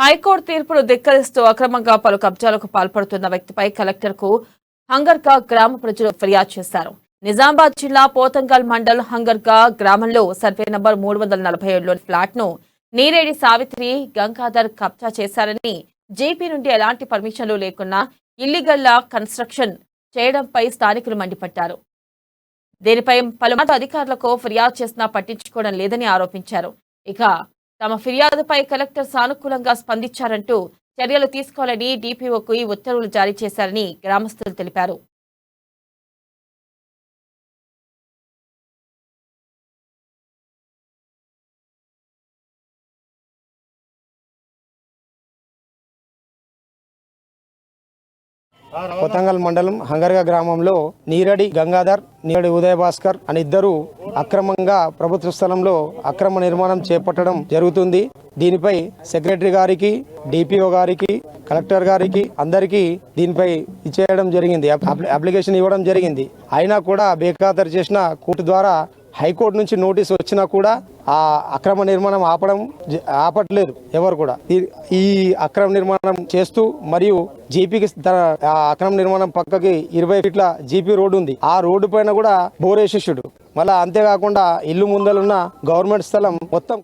High court తీర్పును ధిక్కరిస్తూ అక్రమంగా పలు కబ్జాలకు పాల్పడుతున్న వ్యక్తిపై కలెక్టర్కు హంగర్గా గ్రామ ప్రజలు ఫిర్యాదు చేశారు. నిజామాబాద్ జిల్లా పోతంగల్ మండల్ హంగర్గా గ్రామంలో సర్వే నంబర్ 347లోని ఫ్లాట్ను నీరేడి సావిత్రి గంగాధర్ కబ్జా చేశారని, జీపీ నుండి ఎలాంటి పర్మిషన్లు లేకున్నా ఇల్లీగల్లా కన్స్ట్రక్షన్ చేయడంపై స్థానికులు మండిపడ్డారు. దీనిపై పలుమార్లు అధికారులకు ఫిర్యాదు చేసినా పట్టించుకోవడం లేదని ఆరోపించారు. ఇక తమ ఫిర్యాదుపై కలెక్టర్ సానుకూలంగా స్పందించారంటూ చర్యలు తీసుకోవాలని డీపీఓకు ఈ ఉత్తర్వులు జారీ చేశారని గ్రామస్తులు తెలిపారు. పోతంగల్ మండలం హంగర్గా గ్రామంలో నీరడి గంగాధర్, నీరడి ఉదయ భాస్కర్ అని ఇద్దరు అక్రమంగా ప్రభుత్వ స్థలంలో అక్రమ నిర్మాణం చేపట్టడం జరుగుతుంది. దీనిపై సెక్రటరీ గారికి, డిపిఓ గారికి, కలెక్టర్ గారికి అందరికీ దీనిపై ఇచ్చేయడం జరిగింది, అప్లికేషన్ ఇవ్వడం జరిగింది. అయినా కూడా బేఖాతరు చేసిన కోర్టు ద్వారా హైకోర్టు నుంచి నోటీస్ వచ్చినా కూడా ఆ అక్రమ నిర్మాణం ఆపట్లేదు ఎవరు కూడా. ఈ అక్రమ నిర్మాణం చేస్తూ మరియు జీపీకి అక్రమ నిర్మాణం పక్కకి 20 ఫీట్ల జీపీ రోడ్డు ఉంది. ఆ రోడ్డు పైన కూడా బోరేసేసాడు. మళ్ళా అంతేకాకుండా ఇల్లు ముందలున్న గవర్నమెంట్ స్థలం మొత్తం